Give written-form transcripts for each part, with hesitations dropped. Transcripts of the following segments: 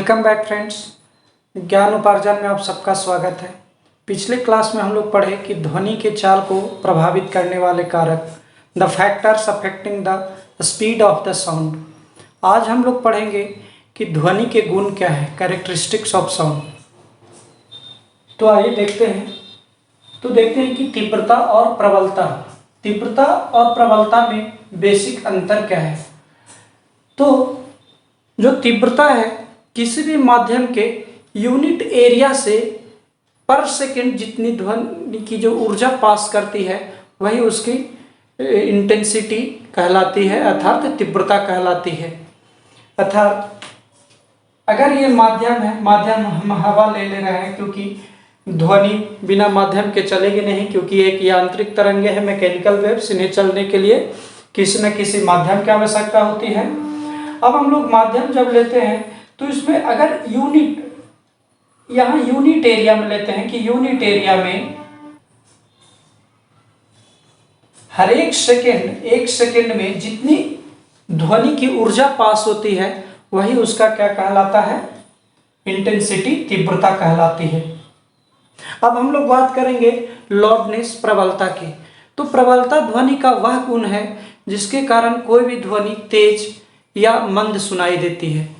Welcome back friends. ज्ञान उपार्जन में आप सबका स्वागत है। पिछले क्लास में हम लोग पढ़े कि ध्वनि के चाल को प्रभावित करने वाले कारक, the factors affecting the speed of the sound. आज हम लोग पढ़ेंगे कि ध्वनि के गुण क्या है, कैरेक्टरिस्टिक्स ऑफ साउंड। तो आइए देखते हैं कि तीव्रता और प्रबलता। तीव्रता और प्रबलता में बेसिक अंतर क्या है। तो जो तीव्रता है, किसी भी माध्यम के यूनिट एरिया से पर सेकंड जितनी ध्वनि की जो ऊर्जा पास करती है वही उसकी इंटेंसिटी कहलाती है, अर्थात तीव्रता कहलाती है। अर्थात अगर ये माध्यम है, माध्यम हम हवा ले रहे हैं, क्योंकि ध्वनि बिना माध्यम के चलेगी नहीं, क्योंकि एक यांत्रिक तरंगे है, मैकेनिकल वेव्स, इन्हें चलने के लिए किसी न किसी माध्यम की आवश्यकता होती है। अब हम लोग माध्यम जब लेते हैं तो इसमें अगर यहाँ यूनिट एरिया में लेते हैं कि यूनिट एरिया में हर एक सेकेंड में जितनी ध्वनि की ऊर्जा पास होती है वही उसका क्या कहलाता है, इंटेंसिटी, तीव्रता कहलाती है। अब हम लोग बात करेंगे लाउडनेस, प्रबलता की। तो प्रबलता ध्वनि का वह गुण है जिसके कारण कोई भी ध्वनि तेज या मंद सुनाई देती है।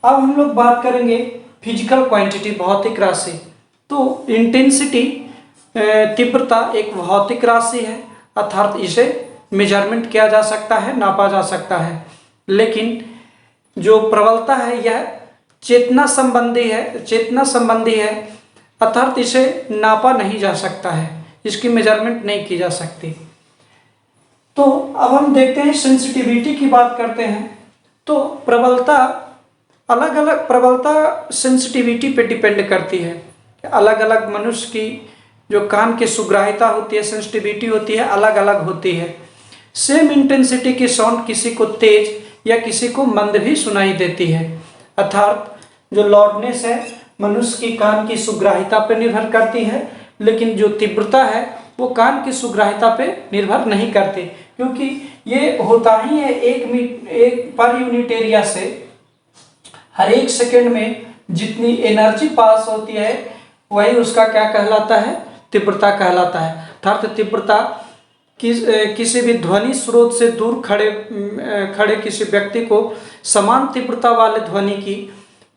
अब हम लोग बात करेंगे फिजिकल क्वांटिटी, भौतिक राशि। तो इंटेंसिटी, तीव्रता एक भौतिक राशि है, अर्थात इसे मेजरमेंट किया जा सकता है, नापा जा सकता है। लेकिन जो प्रबलता है यह चेतना संबंधी है, अर्थात इसे नापा नहीं जा सकता है, इसकी मेजरमेंट नहीं की जा सकती। तो अब हम देखते हैं सेंसिटिविटी की बात करते हैं। तो प्रबलता प्रबलता सेंसिटिविटी पे डिपेंड करती है। अलग अलग मनुष्य की जो कान की सुग्राह्यता होती है, सेंसिटिविटी होती है, अलग अलग होती है। सेम इंटेंसिटी की साउंड किसी को तेज या किसी को मंद भी सुनाई देती है। अर्थात जो लाउडनेस है मनुष्य की कान की सुग्राह्यता पर निर्भर करती है, लेकिन जो तीव्रता है वो कान की सुग्राह्यता पे निर्भर नहीं करती, क्योंकि ये होता ही है एक पर यूनिट एरिया से हर एक सेकेंड में जितनी एनर्जी पास होती है वही उसका क्या कहलाता है, तीव्रता कहलाता है। अर्थात तीव्रता किसी भी ध्वनि स्रोत से दूर खड़े किसी व्यक्ति को समान तीव्रता वाले ध्वनि की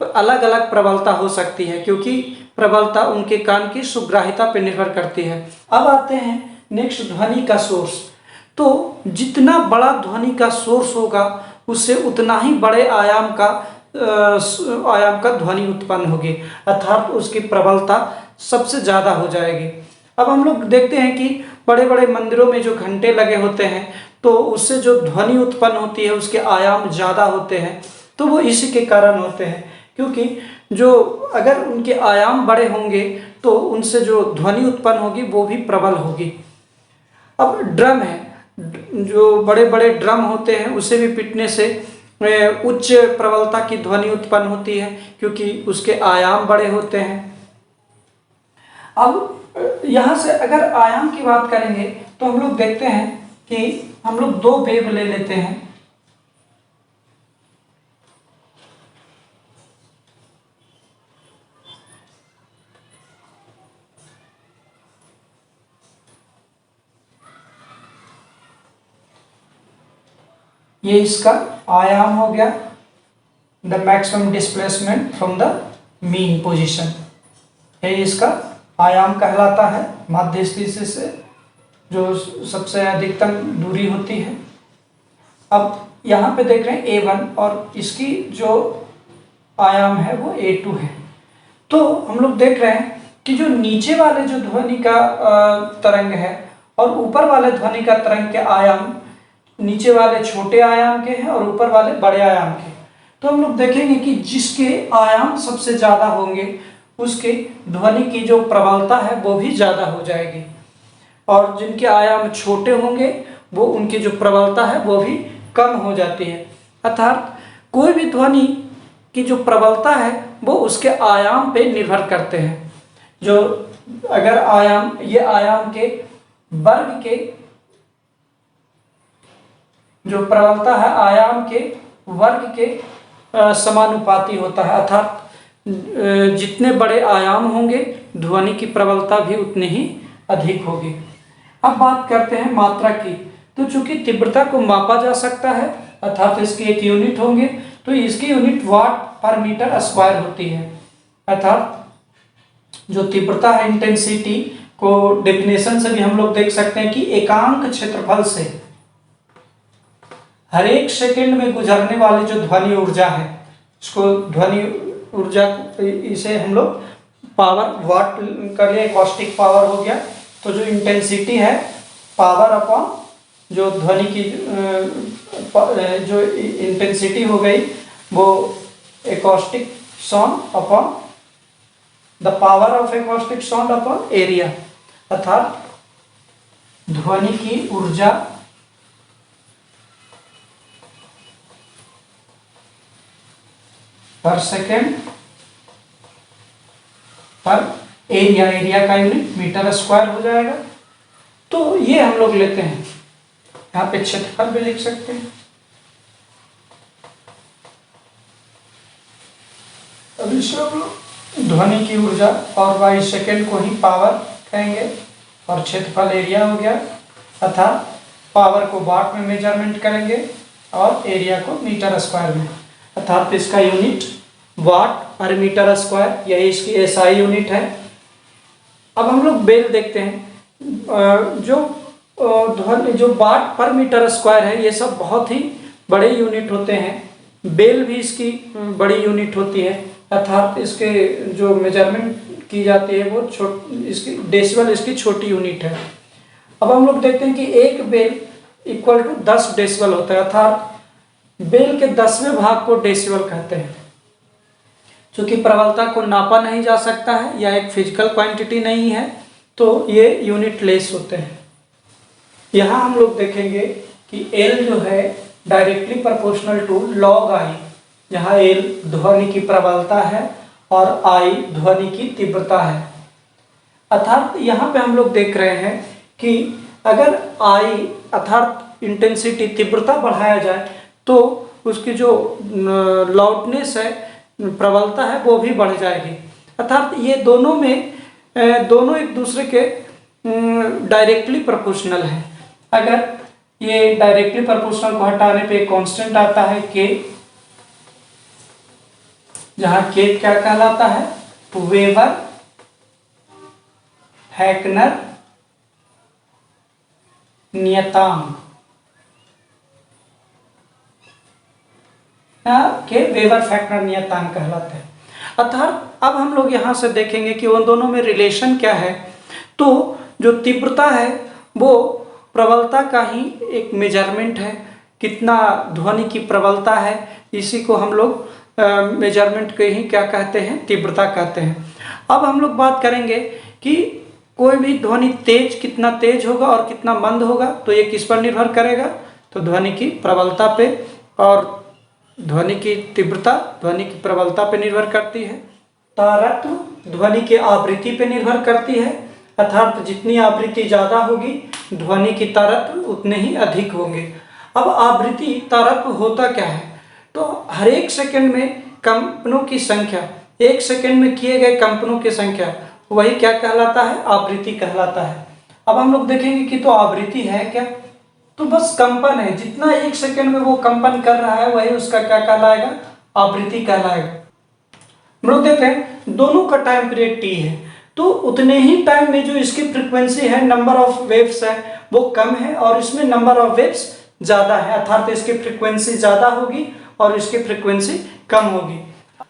अलग अलग प्रबलता हो सकती है, क्योंकि प्रबलता उनके कान की सुग्राह्यता पर निर्भर करती है। अब आते हैं नेक्स्ट, ध्वनि का सोर्स। तो जितना बड़ा ध्वनि का सोर्स होगा उससे उतना ही बड़े आयाम का ध्वनि उत्पन्न होगी, अर्थात उसकी प्रबलता सबसे ज़्यादा हो जाएगी। अब हम लोग देखते हैं कि बड़े बड़े मंदिरों में जो घंटे लगे होते हैं तो उससे जो ध्वनि उत्पन्न होती है उसके आयाम ज़्यादा होते हैं। तो वो इसी के कारण होते हैं, क्योंकि जो अगर उनके आयाम बड़े होंगे तो उनसे जो ध्वनि उत्पन्न होगी वो भी प्रबल होगी। अब ड्रम है, जो बड़े बड़े ड्रम होते हैं उसे भी पीटने से उच्च प्रबलता की ध्वनि उत्पन्न होती है, क्योंकि उसके आयाम बड़े होते हैं। अब यहाँ से अगर आयाम की बात करेंगे तो हम लोग देखते हैं कि हम लोग दो वेव ले लेते हैं। ये इसका आयाम हो गया, the maximum displacement from the mean position, ये इसका आयाम कहलाता है। माध्य स्थिति से जो सबसे अधिकतम दूरी होती है। अब यहाँ पे देख रहे हैं A1 और इसकी जो आयाम है वो A2 है। तो हम लोग देख रहे हैं कि जो नीचे वाले जो ध्वनि का तरंग है और ऊपर वाले ध्वनि का तरंग के आयाम नीचे वाले छोटे आयाम के हैं और ऊपर वाले बड़े आयाम के। तो हम लोग देखेंगे कि जिसके आयाम सबसे ज़्यादा होंगे उसके ध्वनि की जो प्रबलता है वो भी ज़्यादा हो जाएगी, और जिनके आयाम छोटे होंगे वो उनकी जो प्रबलता है वो भी कम हो जाती है। अर्थात कोई भी ध्वनि की जो प्रबलता है वो उसके आयाम पे निर्भर करते हैं। जो अगर आयाम, ये आयाम के वर्ग के जो प्रबलता है, आयाम के वर्ग के समानुपाती होता है, अर्थात जितने बड़े आयाम होंगे ध्वनि की प्रबलता भी उतनी ही अधिक होगी। अब बात करते हैं मात्रा की। तो चूंकि तीव्रता को मापा जा सकता है अर्थात इसकी एक यूनिट होंगे, तो इसकी यूनिट वाट पर मीटर स्क्वायर होती है। अर्थात जो तीव्रता है, इंटेंसिटी को डेफिनेशन से भी हम लोग देख सकते हैं कि एकांक क्षेत्रफल से हर एक सेकंड में गुजरने वाली जो ध्वनि ऊर्जा है, इसको ध्वनि ऊर्जा, इसे हम लोग पावर वाट कर लिए, एकॉस्टिक पावर हो गया। तो जो इंटेंसिटी है पावर अपॉन जो ध्वनि की जो इंटेंसिटी हो गई वो acoustic sound upon the power of acoustic sound upon area, अर्थात ध्वनि की ऊर्जा पर सेकेंड पर एरिया, एरिया का यूनिट मीटर स्क्वायर हो जाएगा। तो ये हम लोग लेते हैं, यहाँ पे क्षेत्रफल भी लिख सकते हैं। अब इसे हम लोग ध्वनि की ऊर्जा और बाई सेकेंड को ही पावर कहेंगे और क्षेत्रफल एरिया हो गया, अर्थात पावर को वाट में मेजरमेंट करेंगे और एरिया को मीटर स्क्वायर में, अर्थात इसका यूनिट वाट पर मीटर स्क्वायर, यही इसकी एसआई यूनिट है। अब हम लोग बेल देखते हैं। जो ध्वनि जो वाट पर मीटर स्क्वायर है, ये सब बहुत ही बड़े यूनिट होते हैं। बेल भी इसकी बड़ी यूनिट होती है, अर्थात इसके जो मेजरमेंट की जाती है वो इसकी डेसिबल इसकी छोटी यूनिट है। अब हम लोग देखते हैं कि एक बेल इक्वल टू 10 डेसिबल होता है, अर्थात बेल के 10वें भाग को डेसिबल कहते हैं। चूंकि प्रबलता को नापा नहीं जा सकता है या एक फिजिकल क्वांटिटी नहीं है, तो ये यूनिट लेस होते हैं। यहाँ हम लोग देखेंगे कि L जो है directly proportional to log I, जहाँ L ध्वनि की प्रबलता है और I ध्वनि की तीव्रता है। अर्थात यहाँ पे हम लोग देख रहे हैं कि अगर I अर्थात इंटेंसिटी तीव्रता बढ़ाया जाए तो उसकी जो लाउडनेस है, प्रबलता है, वो भी बढ़ जाएगी। अर्थात ये दोनों में दोनों एक दूसरे के डायरेक्टली प्रोपोर्शनल है। अगर ये डायरेक्टली प्रोपोर्शनल को हटाने पे कांस्टेंट आता है के, जहां के क्या कहलाता है, वेबर हैकनर नियतांक के वेबर फैक्टर नियतांक कहलाते हैं। अर्थात अब हम लोग यहाँ से देखेंगे कि उन दोनों में रिलेशन क्या है। तो जो तीव्रता है वो प्रबलता का ही एक मेजरमेंट है, कितना ध्वनि की प्रबलता है, इसी को हम लोग मेजरमेंट के ही क्या कहते हैं, तीव्रता कहते हैं। अब हम लोग बात करेंगे कि कोई भी ध्वनि तेज कितना तेज होगा और कितना मंद होगा, तो ये किस पर निर्भर करेगा, तो ध्वनि की प्रबलता पे, और ध्वनि की तीव्रता ध्वनि की प्रबलता पे निर्भर करती है। तारत्व ध्वनि के आवृत्ति पे निर्भर करती है, अर्थात जितनी आवृत्ति ज़्यादा होगी ध्वनि की तारत्व उतने ही अधिक होंगे। अब आवृत्ति तारत्व होता क्या है, तो हर एक सेकंड में कंपनों की संख्या, एक सेकंड में किए गए कंपनों की संख्या, वही क्या कहलाता है, आवृत्ति कहलाता है। अब हम लोग देखेंगे कि तो आवृत्ति है क्या, तो बस कंपन है, जितना एक सेकंड में वो कंपन कर रहा है वही उसका क्या कहलाएगा, आवृत्ति कहलाएगा। हम लोग देखते हैं दोनों का टाइम पीरियड टी है, तो उतने ही टाइम में जो इसकी फ्रीक्वेंसी है, नंबर ऑफ वेव्स है, वो कम है और इसमें नंबर ऑफ वेव्स ज्यादा है, अर्थात इसकी फ्रीक्वेंसी ज्यादा होगी और इसकी फ्रीक्वेंसी कम होगी।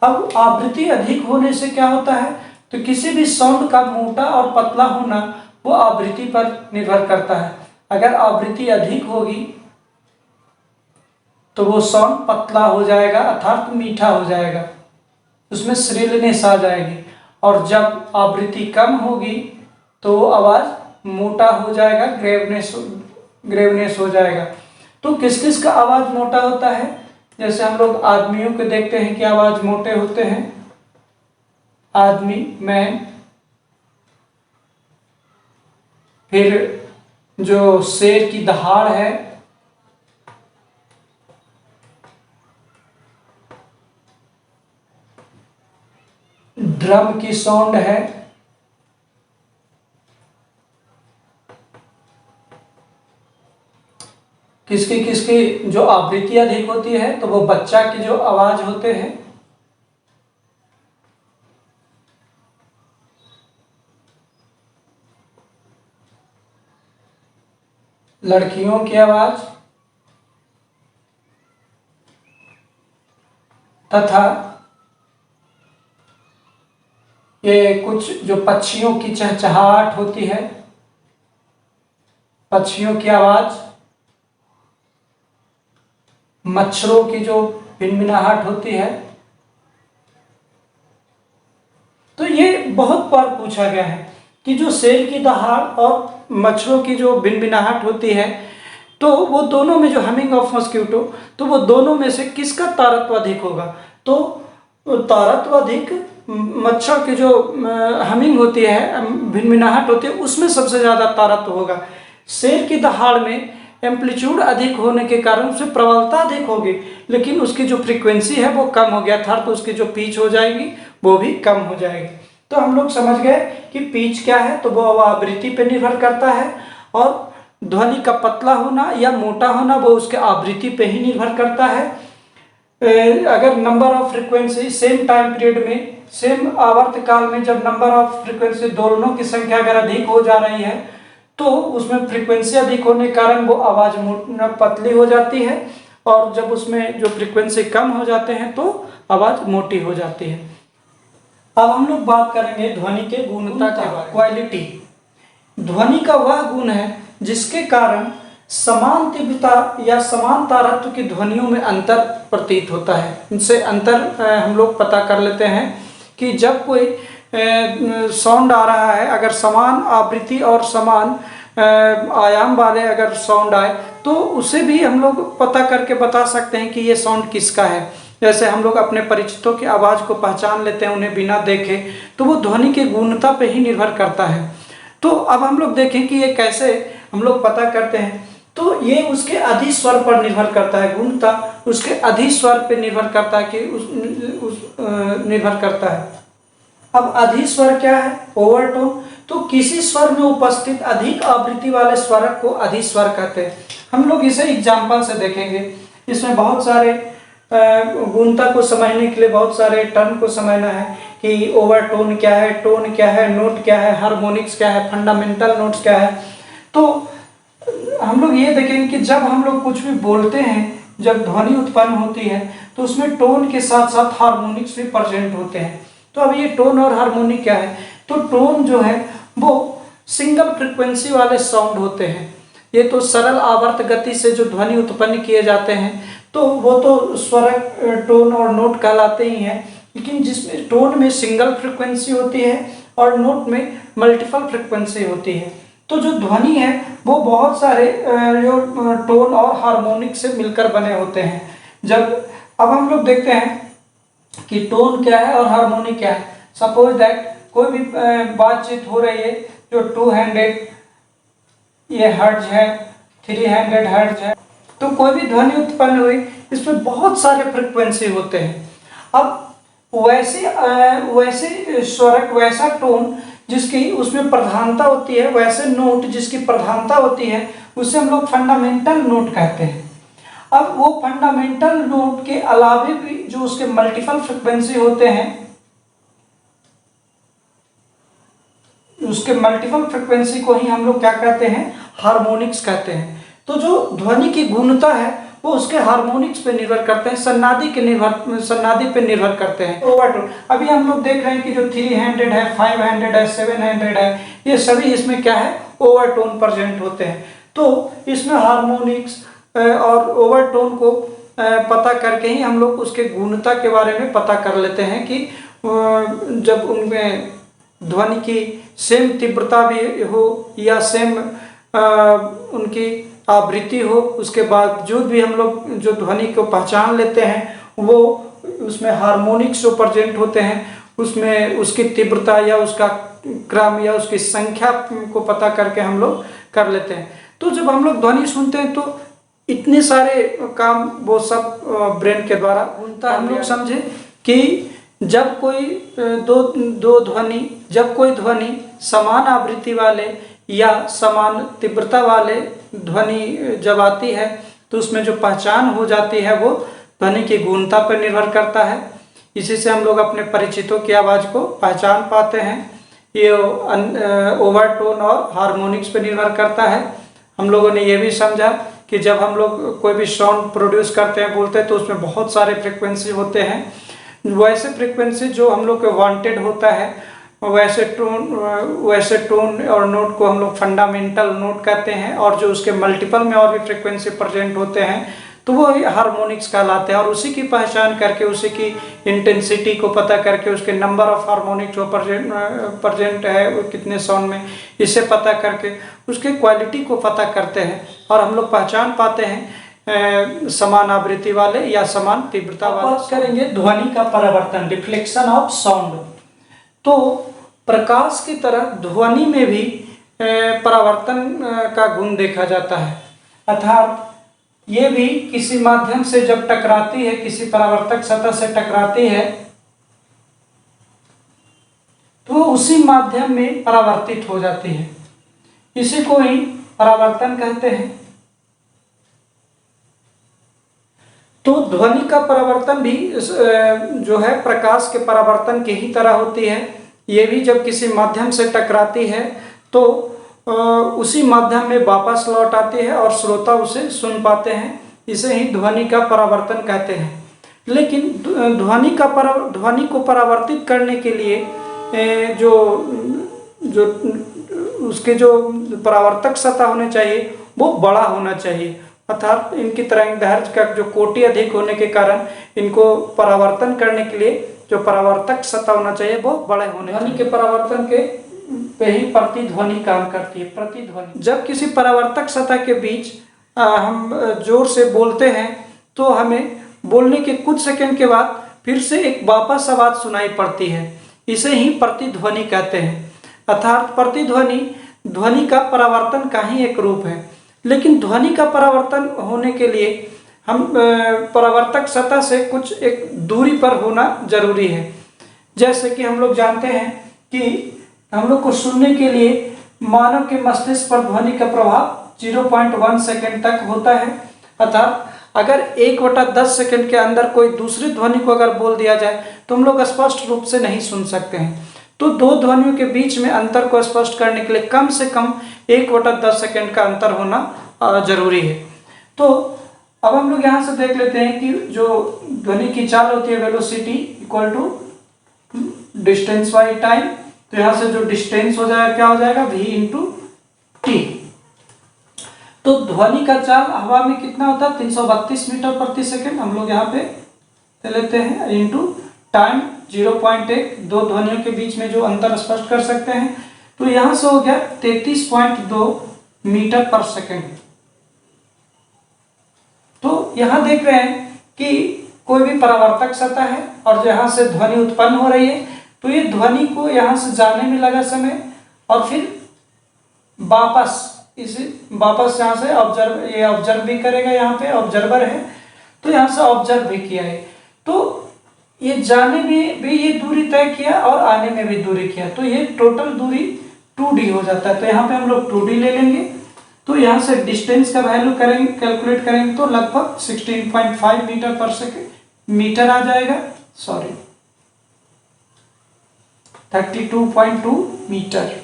अब आवृत्ति अधिक होने से क्या होता है, तो किसी भी साउंड का मोटा और पतला होना वो आवृत्ति पर निर्भर करता है। अगर आवृत्ति अधिक होगी तो वो साउंड पतला हो जाएगा, अर्थात मीठा हो जाएगा, उसमें श्रीलनेस आ जाएगी, और जब आवृत्ति कम होगी तो वो आवाज मोटा हो जाएगा, ग्रेवनेस हो जाएगा। तो किस किस का आवाज मोटा होता है, जैसे हम लोग आदमियों को देखते हैं कि आवाज मोटे होते हैं, आदमी, मैन, फिर जो शेर की दहाड़ है, ड्रम की साउंड है, किसकी किसकी जो आवृत्ति अधिक होती है, तो वो बच्चा की जो आवाज होते हैं। लड़कियों की आवाज तथा ये कुछ जो पक्षियों की चहचहाहट होती है, पक्षियों की आवाज, मच्छरों की जो भिनभिनाहट होती है। तो ये बहुत बार पूछा गया है कि जो शेर की दहाड़ और मच्छरों की जो भिनभिनाहट होती है, तो वो दोनों में जो हमिंग ऑफ मस्क्यूटो, तो वो दोनों में से किसका तारत्व अधिक होगा? तो तारत्व अधिक मच्छर की जो हमिंग होती है, भिनभिनाहट होती है, उसमें सबसे ज़्यादा तारत्व होगा। शेर की दहाड़ में एम्पलीट्यूड अधिक होने के कारण उसमें प्रबलता अधिक होगी, लेकिन उसकी जो फ्रीक्वेंसी है वो कम हो गया था, तो उसकी जो पिच हो जाएगी वो भी कम हो जाएगी। तो हम लोग समझ गए कि पिच क्या है, तो वो आवृत्ति पे निर्भर करता है, और ध्वनि का पतला होना या मोटा होना वो उसके आवृत्ति पे ही निर्भर करता है। अगर number of frequency same time period में, सेम आवर्त काल में जब नंबर ऑफ फ्रीक्वेंसी दोनों की संख्या अगर अधिक हो जा रही है, तो उसमें फ्रीक्वेंसी अधिक होने के कारण वो आवाज पतली हो जाती है, और जब उसमें जो फ्रीक्वेंसी कम हो जाते हैं तो आवाज मोटी हो जाती है। अब हम लोग बात करेंगे ध्वनि के गुणता के बारे में। क्वालिटी ध्वनि का वह गुण है जिसके कारण समान तीव्रता या समान तारत्व की ध्वनियों में अंतर प्रतीत होता है। इनसे अंतर हम लोग पता कर लेते हैं कि जब कोई साउंड आ रहा है, अगर समान आवृत्ति और समान आयाम वाले अगर साउंड आए, तो उसे भी हम लोग पता करके बता सकते हैं कि ये साउंड किसका है। जैसे हम लोग अपने परिचितों की आवाज़ को पहचान लेते हैं उन्हें बिना देखे, तो वो ध्वनि की गुणता पे ही निर्भर करता है। तो अब हम लोग देखें कि ये कैसे हम लोग पता करते हैं। तो ये उसके अधिस्वर पर निर्भर करता है, गुणता उसके अधिस्वर पर निर्भर करता है कि निर्भर करता है। अब अधिस्वर क्या है? ओवरटोन। तो किसी स्वर में उपस्थित अधिक आवृत्ति वाले स्वरक को अधिस्वर कहते हैं। हम लोग इसे एग्जाम्पल से देखेंगे। इसमें बहुत सारे गुणता को समझने के लिए बहुत सारे टर्म को समझना है कि ओवरटोन क्या है, टोन क्या है, नोट क्या है, हार्मोनिक्स क्या है, फंडामेंटल नोट्स क्या है। तो हम लोग ये देखेंगे कि जब हम लोग कुछ भी बोलते हैं, जब ध्वनि उत्पन्न होती है, तो उसमें टोन के साथ साथ हार्मोनिक्स भी प्रेजेंट होते हैं। तो अब ये टोन और हार्मोनिक क्या है? तो टोन जो है वो सिंगल फ्रीक्वेंसी वाले साउंड होते हैं। ये तो सरल आवर्त गति से जो ध्वनि उत्पन्न किए जाते हैं, तो वो तो स्वरक, टोन और नोट कहलाते ही हैं। लेकिन जिसमें टोन में सिंगल फ्रीक्वेंसी होती है और नोट में मल्टीपल फ्रीक्वेंसी होती है। तो जो ध्वनि है वो बहुत सारे जो टोन और हार्मोनिक से मिलकर बने होते हैं। जब अब हम लोग देखते हैं कि टोन क्या है और हार्मोनिक क्या है। सपोज दैट कोई भी बातचीत हो रही है, जो 200 ये हर्ट्ज है, 300 हर्ट्ज है, तो कोई भी ध्वनि उत्पन्न हुई, इसमें बहुत सारे फ्रीक्वेंसी होते हैं। अब वैसे स्वरक, वैसा टोन जिसकी उसमें प्रधानता होती है, वैसे नोट जिसकी प्रधानता होती है, उसे हम लोग फंडामेंटल नोट कहते हैं। अब वो फंडामेंटल नोट के अलावे भी जो उसके मल्टीपल फ्रीक्वेंसी होते हैं, उसके मल्टीपल फ्रीक्वेंसी को ही हम लोग क्या कहते हैं? हार्मोनिक्स कहते हैं। तो जो ध्वनि की गुणता है वो उसके हार्मोनिक्स पे निर्भर करते हैं, सन्नादि पे निर्भर करते हैं। ओवरटोन, अभी हम लोग देख रहे हैं कि जो 300 है, 500 है, 700 है, ये सभी इसमें क्या है? ओवरटोन प्रेजेंट होते हैं। तो इसमें हार्मोनिक्स और ओवरटोन को पता करके ही हम लोग उसके गुणता के बारे में पता कर लेते हैं कि जब उनमें ध्वनि की सेम तीव्रता भी हो या सेम उनकी आवृत्ति हो, उसके बावजूद भी हम लोग जो ध्वनि को पहचान लेते हैं, वो उसमें हार्मोनिक्स जो प्रेजेंट होते हैं, उसमें उसकी तीव्रता या उसका क्रम या उसकी संख्या को पता करके हम लोग कर लेते हैं। तो जब हम लोग ध्वनि सुनते हैं तो इतने सारे काम वो सब ब्रेन के द्वारा होता है। हम लोग समझे कि जब कोई जब कोई ध्वनि समान आवृत्ति वाले या समान तीव्रता वाले ध्वनि जब आती है तो उसमें जो पहचान हो जाती है वो ध्वनि की गुणता पर निर्भर करता है। इसी से हम लोग अपने परिचितों की आवाज़ को पहचान पाते हैं। ये ओवरटोन और हार्मोनिक्स पर निर्भर करता है। हम लोगों ने ये भी समझा कि जब हम लोग कोई भी साउंड प्रोड्यूस करते हैं, बोलते हैं, तो उसमें बहुत सारे फ्रिक्वेंसी होते हैं। वैसे फ्रिक्वेंसी जो हम लोग को वांटेड होता है, वैसे टोन और नोट को हम लोग फंडामेंटल नोट कहते हैं, और जो उसके मल्टीपल में और भी फ्रिक्वेंसी प्रेजेंट होते हैं तो वो हार्मोनिक्स कहलाते हैं। और उसी की पहचान करके, उसी की इंटेंसिटी को पता करके, उसके नंबर ऑफ हार्मोनिक जो प्रेजेंट है वो कितने साउंड में, इसे पता करके उसके क्वालिटी को पता करते हैं और हम लोग पहचान पाते हैं समान आवृत्ति वाले या समान तीव्रता वाले। बात करेंगे ध्वनि का परावर्तन, रिफ्लेक्शन ऑफ साउंड। तो प्रकाश की तरह ध्वनि में भी परावर्तन का गुण देखा जाता है, अर्थात ये भी किसी माध्यम से जब टकराती है, किसी परावर्तक सतह से टकराती है, तो वो उसी माध्यम में परावर्तित हो जाती है। इसी को ही परावर्तन कहते हैं। तो ध्वनि का परावर्तन भी जो है प्रकाश के परावर्तन की ही तरह होती है। ये भी जब किसी माध्यम से टकराती है तो उसी माध्यम में वापस लौट आती है और श्रोता उसे सुन पाते हैं। इसे ही ध्वनि का परावर्तन कहते हैं। लेकिन ध्वनि को परावर्तित करने के लिए जो उसके जो परावर्तक सतह होने चाहिए वो बड़ा होना चाहिए, अर्थात इनकी तरंगदैर्घ्य का जो कोटि अधिक होने के कारण इनको परावर्तन करने के लिए जो परावर्तक सतह होना चाहिए वो बड़े होने। ध्वनि के परावर्तन के पे ही प्रतिध्वनि काम करती है। प्रतिध्वनि जब किसी परावर्तक सतह के बीच हम जोर से बोलते हैं तो हमें बोलने के कुछ सेकंड के बाद फिर से एक वापस आवाज सुनाई पड़ती है। इसे ही प्रतिध्वनि कहते हैं। अर्थात प्रतिध्वनि ध्वनि का परावर्तन का ही एक रूप है। लेकिन ध्वनि का परावर्तन होने के लिए हम परावर्तक सतह से कुछ एक दूरी पर होना जरूरी है। जैसे कि हम लोग जानते हैं कि हम लोग को सुनने के लिए मानव के मस्तिष्क पर ध्वनि का प्रभाव 0.1 सेकेंड तक होता है। अर्थात अगर 1/10 सेकेंड के अंदर कोई दूसरी ध्वनि को अगर बोल दिया जाए तो हम लोग स्पष्ट रूप से नहीं सुन सकते हैं। तो दो ध्वनियों के बीच में अंतर को स्पष्ट करने के लिए कम से कम 1/10 सेकेंड का अंतर होना जरूरी है। तो अब हम लोग यहाँ से देख लेते हैं कि जो ध्वनि की चाल होती है, velocity equal to distance by time. तो यहाँ से जो डिस्टेंस हो जाएगा क्या हो जाएगा, v इंटू टी। तो ध्वनि का चाल हवा में कितना होता है, 332 मीटर प्रति सेकेंड। हम लोग यहाँ पे लेते हैं इंटू टाइम 0.1, दो ध्वनियों के बीच में जो अंतर स्पष्ट कर सकते हैं। तो यहाँ से हो गया 33.2 मीटर पर सेकेंड। तो यहाँ देख रहे हैं कि कोई भी परावर्तक सतह है और जहाँ से ध्वनि उत्पन्न हो रही है, तो ये ध्वनि को यहाँ से जाने में लगा समय और फिर वापस यहाँ से ऑब्जर्व भी करेगा। यहाँ पे ऑब्जर्वर है तो यहाँ से ऑब्जर्व भी किया है। तो ये जाने में भी ये दूरी तय किया और आने में भी दूरी किया, तो ये टोटल दूरी 2d हो जाता है। तो यहाँ पे हम लोग 2d ले लेंगे। तो यहाँ से डिस्टेंस का वैल्यू करेंगे, कैलकुलेट करेंगे तो लगभग 16.5 मीटर पर सेकेंड मीटर आ जाएगा, 32.2 मीटर।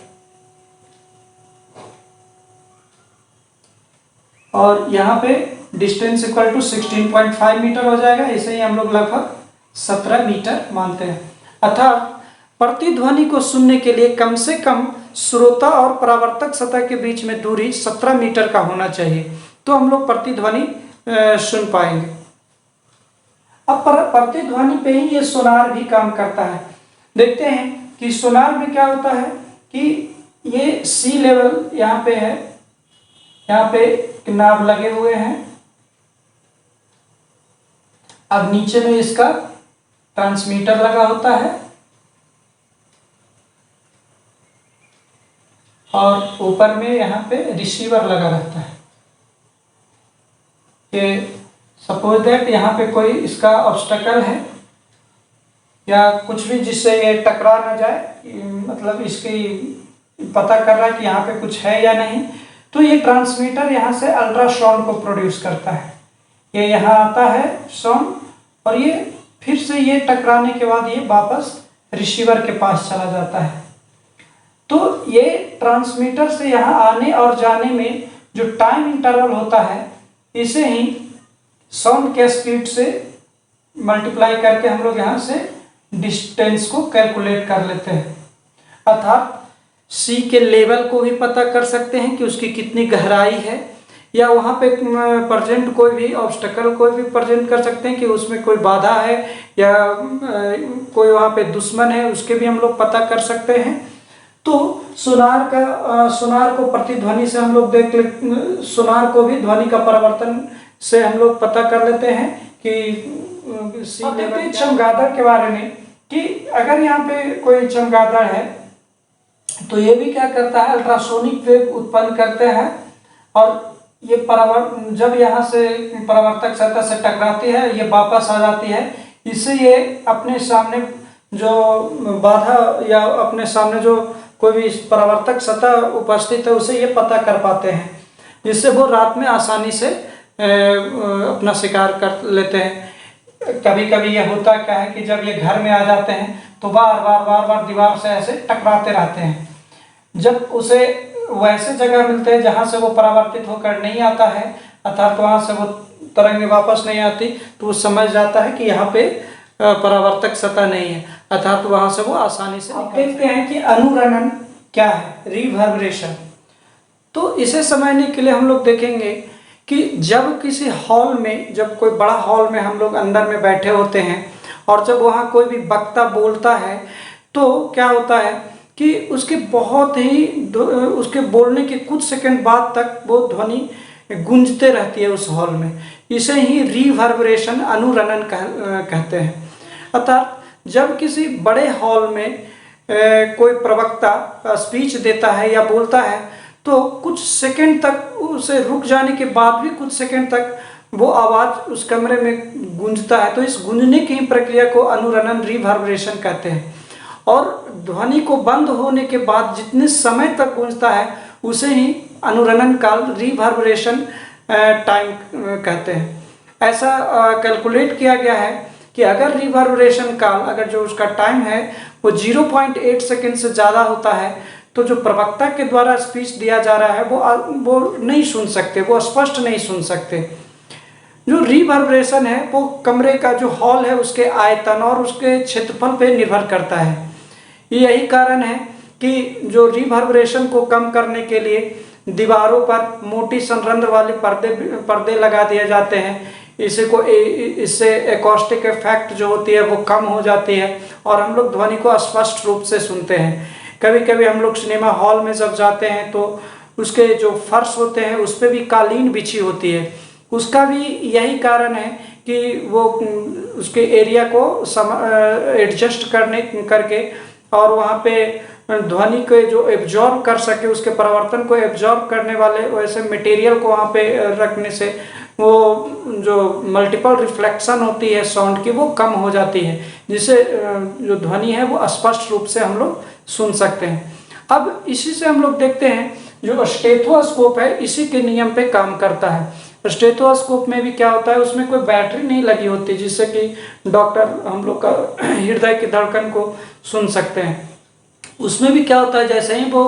और यहाँ पे डिस्टेंस इक्वल टू 16.5 मीटर हो जाएगा। इसे ही हम लोग लगभग 17 मीटर मानते हैं। अर्थात प्रतिध्वनि को सुनने के लिए कम से कम श्रोता और परावर्तक सतह के बीच में दूरी 17 मीटर का होना चाहिए, तो हम लोग प्रतिध्वनि सुन पाएंगे। अब प्रतिध्वनि पे ही ये सोनार भी काम करता है। देखते हैं कि सोनार में क्या होता है कि ये सी लेवल यहाँ पे है, यहाँ पे नाब लगे हुए हैं। अब नीचे में इसका ट्रांसमीटर लगा होता है और ऊपर में यहाँ पे रिसीवर लगा रहता है। ये सपोज दैट यहाँ पे कोई इसका ऑब्स्टेकल है या कुछ भी जिससे ये टकरा ना जाए, मतलब इसकी पता कर रहा है कि यहाँ पे कुछ है या नहीं, तो ये ट्रांसमीटर यहाँ से अल्ट्रासाउंड को प्रोड्यूस करता है। ये यहाँ आता है साउंड और ये फिर से ये टकराने के बाद ये वापस रिसीवर के पास चला जाता है। तो ये ट्रांसमीटर से यहाँ आने और जाने में जो टाइम इंटरवल होता है, इसे ही साउंड के स्पीड से मल्टीप्लाई करके हम लोग यहाँ से डिस्टेंस को कैलकुलेट कर लेते हैं। अर्थात सी के लेवल को भी पता कर सकते हैं कि उसकी कितनी गहराई है, या वहाँ पे प्रेजेंट कोई भी ऑब्स्टकल कोई भी प्रेजेंट कर सकते हैं कि उसमें कोई बाधा है या कोई वहाँ पे दुश्मन है, उसके भी हम लोग पता कर सकते हैं। तो सुनार को प्रतिध्वनि से हम लोग सुनार को भी ध्वनि का परिवर्तन से हम लोग पता कर लेते हैं कि चमगादड़ के बारे में, कि अगर यहाँ पे कोई चमगादड़ है तो ये भी क्या करता है, अल्ट्रासोनिक वेव उत्पन्न करते हैं और ये जब यहाँ से परावर्तक सतह से टकराती है, ये वापस आ जाती है। इससे ये अपने सामने जो बाधा या अपने सामने जो कोई भी परावर्तक सतह उपस्थित है उसे ये पता कर पाते हैं, जिससे वो रात में आसानी से अपना शिकार कर लेते हैं। कभी कभी ये होता क्या है कि जब ये घर में आ जाते हैं तो बार बार दीवार से ऐसे टकराते रहते हैं। जब उसे वैसे जगह मिलते हैं जहाँ से वो परावर्तित होकर नहीं आता है, अर्थात वहाँ से वो तरंगे वापस नहीं आती, तो वो समझ जाता है कि यहाँ पे परावर्तक सतह नहीं है, अर्थात वहाँ से वो आसानी से निकल। देखते हैं कि अनुरणन क्या है, रिवर्बरेशन। तो इसे समझने के लिए हम लोग देखेंगे कि जब किसी हॉल में, जब कोई बड़ा हॉल में हम लोग अंदर में बैठे होते हैं और जब वहाँ कोई भी वक्ता बोलता है तो क्या होता है कि उसके बहुत ही उसके बोलने के कुछ सेकंड बाद तक वो ध्वनि गूंजते रहती है उस हॉल में। इसे ही रिवर्बरेशन, अनुरणन कहते हैं। अर्थात जब किसी बड़े हॉल में कोई प्रवक्ता स्पीच देता है या बोलता है तो कुछ सेकंड तक उसे रुक जाने के बाद भी कुछ सेकंड तक वो आवाज़ उस कमरे में गूंजता है। तो इस गूंजने की प्रक्रिया को अनुरणन, रिवर्बरेशन कहते हैं। और ध्वनि को बंद होने के बाद जितने समय तक गूंजता है उसे ही अनुरणन काल, रिवर्बरेशन टाइम कहते हैं। ऐसा कैलकुलेट किया गया है कि अगर रिवर्बरेशन काल, अगर जो उसका टाइम है वो 0.8 सेकेंड से ज़्यादा होता है तो जो प्रवक्ता के द्वारा स्पीच दिया जा रहा है वो नहीं सुन सकते, वो स्पष्ट नहीं सुन सकते। जो रिवर्बरेशन है वो कमरे का जो हॉल है उसके आयतन और उसके क्षेत्रफल पे निर्भर करता है। यही कारण है कि जो रिवर्बरेशन को कम करने के लिए दीवारों पर मोटी संरंध्र वाले पर्दे लगा दिए जाते हैं। इससे एकॉस्टिक इफेक्ट जो होती है वो कम हो जाती है और हम लोग ध्वनि को स्पष्ट रूप से सुनते हैं। कभी कभी हम लोग सिनेमा हॉल में जब जाते हैं तो उसके जो फर्श होते हैं उस पर भी कालीन बिछी होती है। उसका भी यही कारण है कि वो उसके एरिया को एडजस्ट करके और वहाँ पे ध्वनि को जो एब्जॉर्ब कर सके, उसके परावर्तन को एब्जॉर्ब करने वाले वैसे मटेरियल को वहाँ पे रखने से वो जो मल्टीपल रिफ्लेक्शन होती है साउंड की वो कम हो जाती है, जिससे जो ध्वनि है वो स्पष्ट रूप से हम लोग सुन सकते हैं। अब इसी से हम लोग देखते हैं जो स्टेथोस्कोप है इसी के नियम पे काम करता है। स्टेथोस्कोप में भी क्या होता है, उसमें कोई बैटरी नहीं लगी होती जिससे कि डॉक्टर हम लोग का हृदय की धड़कन को सुन सकते हैं। उसमें भी क्या होता है, जैसे ही वो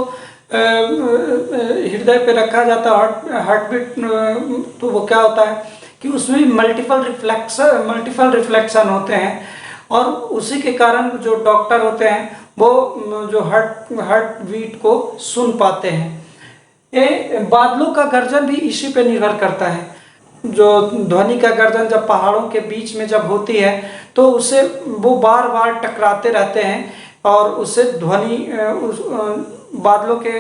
हृदय पे रखा जाता है हार्ट बीट, तो वो क्या होता है कि उसमें भी मल्टीपल रिफ्लेक्शन होते हैं और उसी के कारण जो डॉक्टर होते हैं वो जो हार्ट बीट को सुन पाते हैं। ये बादलों का गर्जन भी इसी पे निर्भर करता है। जो ध्वनि का गर्जन जब पहाड़ों के बीच में जब होती है तो उससे वो बार बार टकराते रहते हैं और उससे ध्वनि बादलों के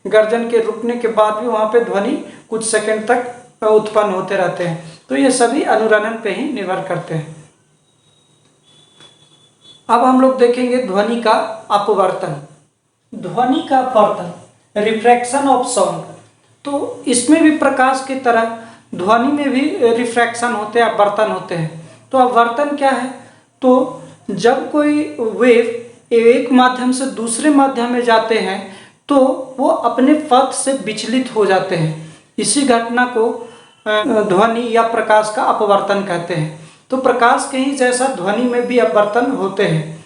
गर्जन के रुकने के बाद भी वहाँ पे ध्वनि कुछ सेकंड तक उत्पन्न होते रहते हैं। तो ये सभी अनुरणन पे ही निर्भर करते हैं। अब हम लोग देखेंगे ध्वनि का अपवर्तन। ध्वनि का अपवर्तन, रिफ्रैक्शन ऑफ साउंड। तो इसमें भी प्रकाश की तरह ध्वनि में भी रिफ्रैक्शन होते हैं, अपवर्तन होते हैं। तो अपवर्तन क्या है, तो जब कोई वेव एक माध्यम से दूसरे माध्यम में जाते हैं तो वो अपने पथ से विचलित हो जाते हैं। इसी घटना को ध्वनि या प्रकाश का अपवर्तन कहते हैं। तो प्रकाश के ही जैसा ध्वनि में भी अपवर्तन होते हैं।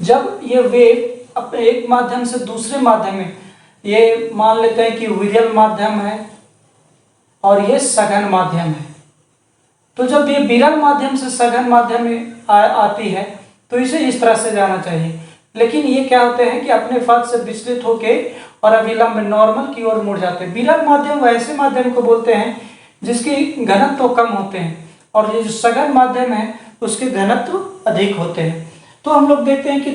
जब ये वेव एक माध्यम से दूसरे माध्यम में, ये मान लेते हैं कि विरल माध्यम है और ये सघन माध्यम है, तो जब ये विरल माध्यम से सघन माध्यम में आती है तो इसे इस तरह से जाना चाहिए। लेकिन ये क्या होते हैं कि अपने पथ से विचलित होके और अविलंब नॉर्मल की ओर मुड़ जाते हैं। विरल माध्यम वैसे माध्यम को बोलते हैं जिसकी घनत्व तो कम होते हैं, और ये जो सघन माध्यम है उसके घनत्व अधिक होते हैं। तो हम लोग देखते हैं कि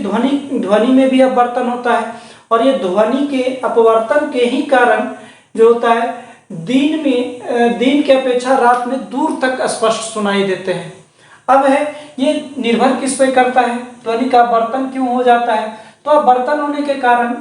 ध्वनि में भी अपवर्तन होता है, और ये ध्वनि के अपवर्तन के ही कारण जो होता है दिन के अपेक्षा रात में दूर तक स्पष्ट सुनाई देते हैं। अब है ये निर्भर किस पे करता है, ध्वनि का अपवर्तन क्यों हो जाता है। तो अपवर्तन होने के कारण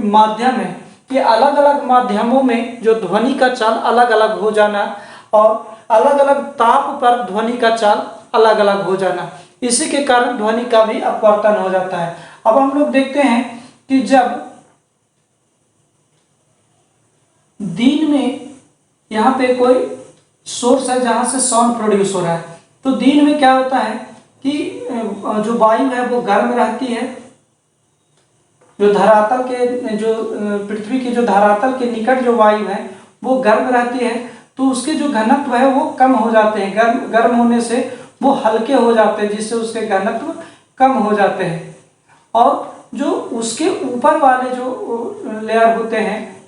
माध्यम है कि अलग अलग माध्यमों में जो ध्वनि का चाल अलग अलग हो जाना और अलग अलग ताप पर ध्वनि का चाल अलग अलग हो जाना, इसी के कारण ध्वनि का भी अपवर्तन हो जाता है। अब हम लोग देखते हैं कि जब दिन में यहाँ पे कोई सोर्स है जहां से साउंड प्रोड्यूस हो रहा है, तो दिन में क्या होता है कि जो वायु है वो गर्म रहती है, जो धरातल के जो पृथ्वी के जो धरातल के निकट जो वायु है वो गर्म रहती है, तो उसके जो घनत्व है वो कम हो जाते हैं। गर्म होने से वो हल्के हो जाते हैं, जिससे उसके घनत्व कम हो जाते हैं। और जो उसके ऊपर वाले जो लेयर होते हैं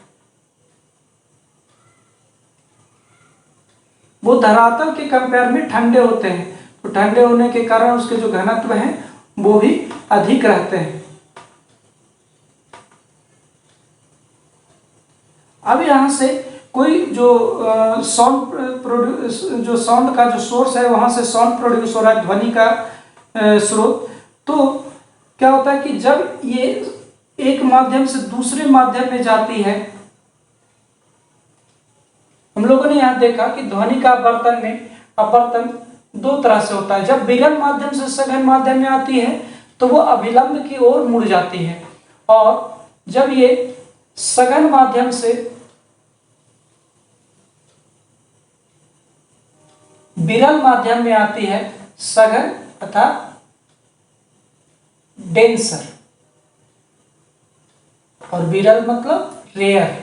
वो धरातल के कंपेयर में ठंडे होते हैं, तो ठंडे होने के कारण उसके जो घनत्व हैं वो भी अधिक रहते हैं। अब यहाँ से कोई जो साउंड का जो सोर्स है वहां से साउंड प्रोड्यूस हो रहा है, ध्वनि का स्रोत, तो क्या होता है कि जब ये एक माध्यम से दूसरे माध्यम में जाती है, हम लोगों ने यहाँ देखा कि ध्वनि का अपवर्तन दो तरह से होता है। जब विरल माध्यम से सघन माध्यम में आती है तो वो अभिलंब की ओर मुड़ जाती है, और जब ये सघन माध्यम से विरल माध्यम में आती है, सघन तथा डेंसर, और विरल मतलब रेयर,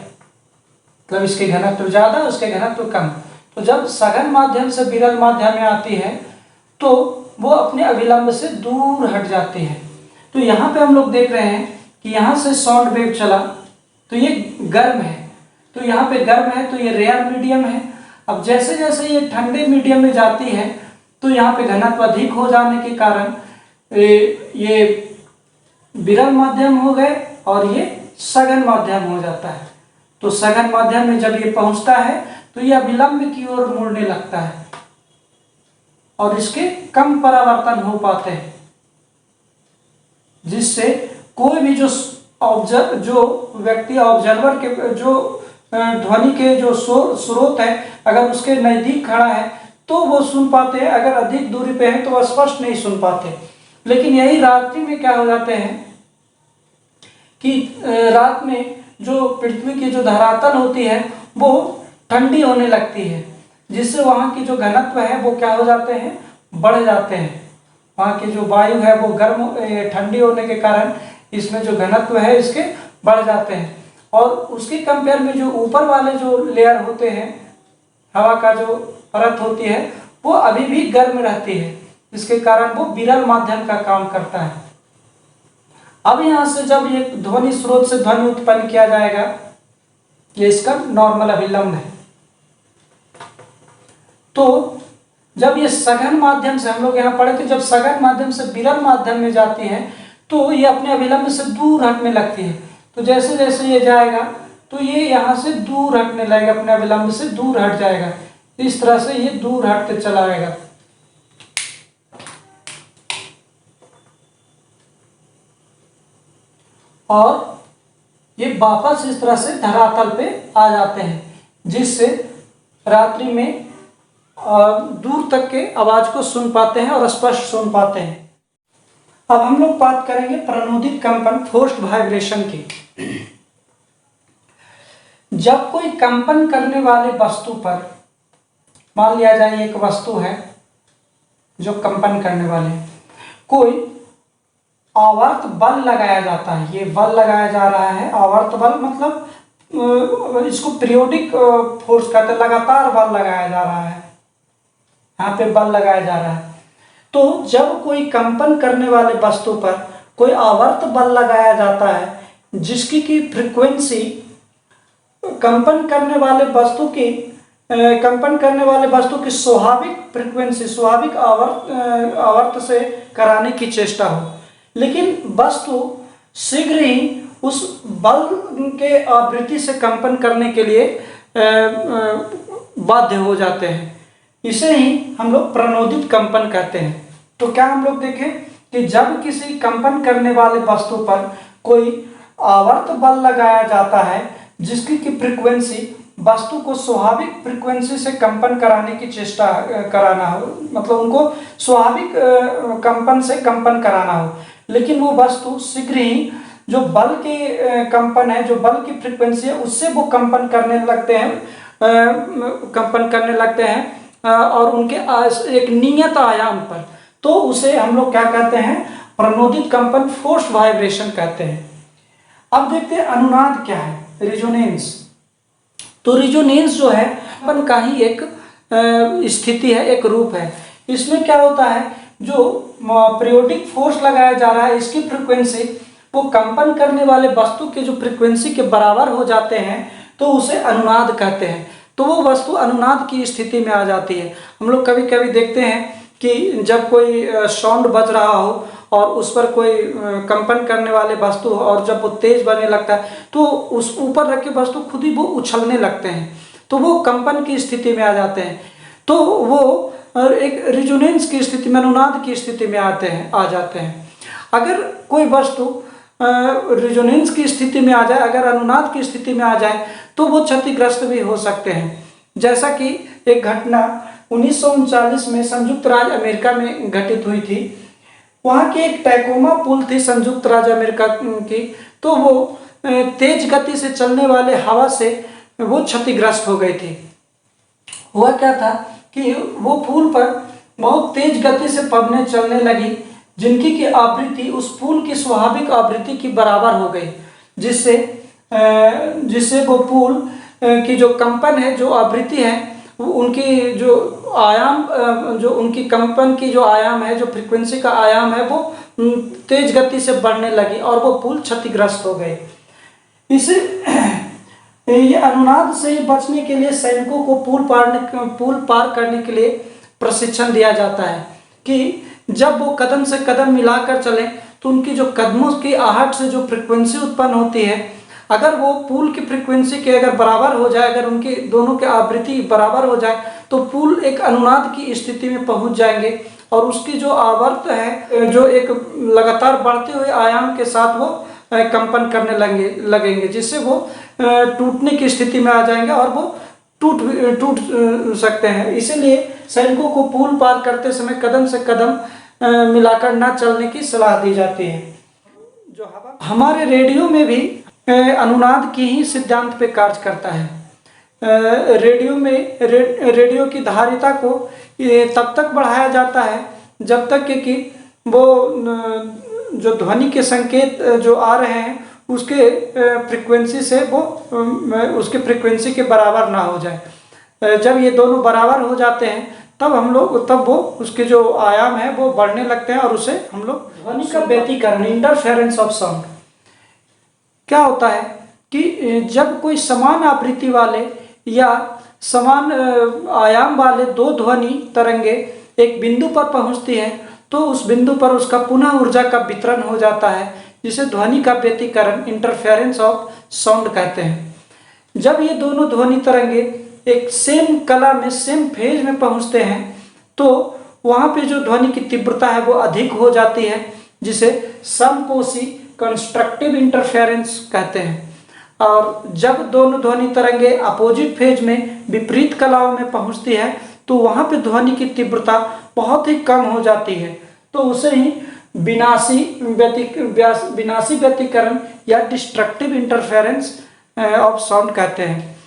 मतलब इसके घनत्व ज्यादा उसके घनत्व कम। तो जब सघन माध्यम से विरल माध्यम में आती है तो वो अपने अभिलंब से दूर हट जाती है। तो यहाँ पे हम लोग देख रहे हैं कि यहाँ से साउंड वेव चला तो ये गर्म है, तो यहाँ पे गर्म है तो ये रेयर मीडियम है। अब जैसे जैसे ये ठंडे मीडियम में जाती है तो यहाँ पे घनत्व अधिक हो जाने के कारण ये विरल माध्यम हो गए और ये सघन माध्यम हो जाता है। तो सघन माध्यम में जब ये पहुंचता है तो ये अभिलंब की ओर मुड़ने लगता है और इसके कम परावर्तन हो पाते हैं, जिससे कोई भी जो व्यक्ति ऑब्जर्वर के जो ध्वनि के जो स्रोत है अगर उसके नजदीक खड़ा है तो वो सुन पाते हैं, अगर अधिक दूरी पे है तो वह स्पष्ट नहीं सुन पाते। लेकिन यही रात्रि में क्या हो जाते हैं कि रात में जो पृथ्वी की जो धरातल होती है वो ठंडी होने लगती है, जिससे वहाँ की जो घनत्व है वो क्या हो जाते हैं, बढ़ जाते हैं। वहाँ की जो वायु है वो ठंडी होने के कारण इसमें जो घनत्व है इसके बढ़ जाते हैं, और उसके कंपेयर में जो ऊपर वाले जो लेयर होते हैं, हवा का जो परत होती है वो अभी भी गर्म रहती है, इसके कारण वो विरल माध्यम का काम करता है। अब यहाँ से जब ये ध्वनि स्रोत से ध्वनि उत्पन्न किया जाएगा, ये इसका नॉर्मल अभिलंब है। तो जब ये सघन माध्यम से, हम लोग यहाँ पढ़े थे, जब सघन माध्यम से विरल माध्यम में जाती है तो ये अपने अभिलंब से दूर हटने लगती है। तो जैसे जैसे ये जाएगा तो ये यहाँ से दूर हटने लगेगा, अपने अभिलंब से दूर हट जाएगा। इस तरह से ये दूर हटते चला आएगा। और ये वापस इस तरह से धरातल पे आ जाते हैं, जिससे रात्रि में दूर तक के आवाज को सुन पाते हैं और स्पष्ट सुन पाते हैं। अब हम लोग बात करेंगे प्रणोदित कंपन, फोर्स्ड वाइब्रेशन की। जब कोई कंपन करने वाले वस्तु पर, मान लिया जाए एक वस्तु है जो कंपन करने वाले, कोई आवर्त बल लगाया जाता है, ये बल लगाया जा रहा है, आवर्त बल मतलब इसको पीरियोडिक फोर्स कहते हैं, लगातार बल लगाया जा रहा है, यहाँ पे बल लगाया जा रहा है। तो जब कोई कंपन करने वाले वस्तु पर कोई आवर्त बल लगाया जाता है जिसकी की फ्रीक्वेंसी कंपन करने वाले वस्तु की स्वाभाविक फ्रीक्वेंसी, स्वाभाविक आवर्त से कराने की चेष्टा हो, लेकिन वस्तु शीघ्र ही उस बल के आवृत्ति से कंपन करने के लिए बाध्य हो जाते हैं, इसे ही हम लोग प्रणोदित कंपन कहते हैं। तो क्या हम लोग देखें कि जब किसी कंपन करने वाले वस्तु पर कोई आवर्त बल लगाया जाता है जिसकी की फ्रीक्वेंसी वस्तु को स्वाभाविक फ्रीक्वेंसी से कंपन कराने की चेष्टा कराना हो, मतलब उनको स्वाभाविक कंपन से कंपन कराना हो, लेकिन वो वस्तु शीघ्र ही जो बल के कंपन है, जो बल की फ्रीक्वेंसी है, उससे वो कंपन करने लगते हैं और उनके एक नियत आयाम पर, तो उसे हम लोग क्या कहते हैं, प्रणोदित कंपन, फोर्स्ड वाइब्रेशन कहते हैं। अब देखते हैं अनुनाद क्या है, रिजोनेंस। तो रिजोनेंस जो है कंपन का ही एक स्थिति है, एक रूप है। इसमें क्या होता है, जो पीरियोडिक फोर्स लगाया जा रहा है इसकी फ्रीक्वेंसी वो कंपन करने वाले वस्तु के जो फ्रीक्वेंसी के बराबर हो जाते हैं, तो उसे अनुनाद कहते हैं। तो वो वस्तु अनुनाद की स्थिति में आ जाती है। हम लोग कभी कभी देखते हैं कि जब कोई साउंड बज रहा हो और उस पर कोई कंपन करने वाले वस्तु हो और जब वो तेज बजने लगता है तो उस ऊपर रखे वस्तु खुद ही वो उछलने लगते हैं, तो वो कंपन की स्थिति में आ जाते हैं। तो वो एक रिजोनेंस की स्थिति में, अनुनाद की स्थिति में आ जाते हैं। अगर कोई वस्तु रिजोनेंस की स्थिति में आ जाए, अगर अनुनाद की स्थिति में आ जाए, तो वो क्षतिग्रस्त भी हो सकते हैं। जैसा कि एक घटना 1939 में संयुक्त राज्य अमेरिका में घटित हुई थी। वहाँ की एक टैकोमा पुल थी संयुक्त राज्य अमेरिका की, तो वो तेज गति से चलने वाले हवा से वो क्षतिग्रस्त हो गई थी। हुआ क्या था कि वो पुल पर बहुत तेज गति से पवनें चलने लगी, जिनकी की आवृत्ति उस पुल की स्वाभाविक आवृत्ति की बराबर हो गई, जिससे वो पुल की जो कंपन है, जो आवृत्ति है, उनकी जो आयाम, जो उनकी कंपन की जो आयाम है, जो फ्रीक्वेंसी का आयाम है, वो तेज गति से बढ़ने लगी और वो पुल क्षतिग्रस्त हो गए। ये अनुनाद से बचने के लिए सैनिकों को पुल पार करने के लिए प्रशिक्षण दिया जाता है कि जब वो कदम से कदम मिलाकर चले तो उनकी जो कदमों की आहट से जो फ्रीक्वेंसी उत्पन्न होती है, अगर वो पुल की फ्रीक्वेंसी के अगर बराबर हो जाए, अगर उनकी दोनों की आवृत्ति बराबर हो जाए, तो पुल एक अनुनाद की स्थिति में पहुंच जाएंगे और उसकी जो आवर्त है, जो एक लगातार बढ़ते हुए आयाम के साथ वो कंपन करने लगेंगे, जिससे वो टूटने की स्थिति में आ जाएंगे और वो टूट सकते हैं। इसीलिए सैनिकों को पुल पार करते समय कदम से कदम मिलाकर ना चलने की सलाह दी जाती है। जो हमारे रेडियो में भी अनुनाद की ही सिद्धांत पे कार्य करता है। रेडियो की धारिता को तब तक बढ़ाया जाता है जब तक कि वो जो ध्वनि के संकेत जो आ रहे हैं उसके फ्रीक्वेंसी से वो उसके फ्रीक्वेंसी के बराबर ना हो जाए। जब ये दोनों बराबर हो जाते हैं तब वो उसके जो आयाम है वो बढ़ने लगते हैं और उसे हम लोग ध्वनि का व्यतिकरण, इंटरफेरेंस ऑफ साउंड। क्या होता है कि जब कोई समान आवृत्ति वाले या समान आयाम वाले दो ध्वनि तरंगे एक बिंदु पर पहुंचती है, तो उस बिंदु पर उसका पुनः ऊर्जा का वितरण हो जाता है, जिसे ध्वनि का व्यतिकरण, इंटरफेरेंस ऑफ साउंड कहते हैं। जब ये दोनों ध्वनि तरंगे एक सेम कला में, सेम फेज में पहुंचते हैं, तो वहाँ पे जो ध्वनि की तीव्रता है वो अधिक हो जाती है, जिसे समकोशी कंस्ट्रक्टिव इंटरफेरेंस कहते हैं। और जब दोनों ध्वनि तरंगे अपोजिट फेज में, विपरीत कलाओं में पहुंचती है, तो वहाँ पे ध्वनि की तीव्रता बहुत ही कम हो जाती है, तो उसे ही विनाशी व्यतिकरण या डिस्ट्रक्टिव इंटरफेरेंस ऑफ साउंड कहते हैं।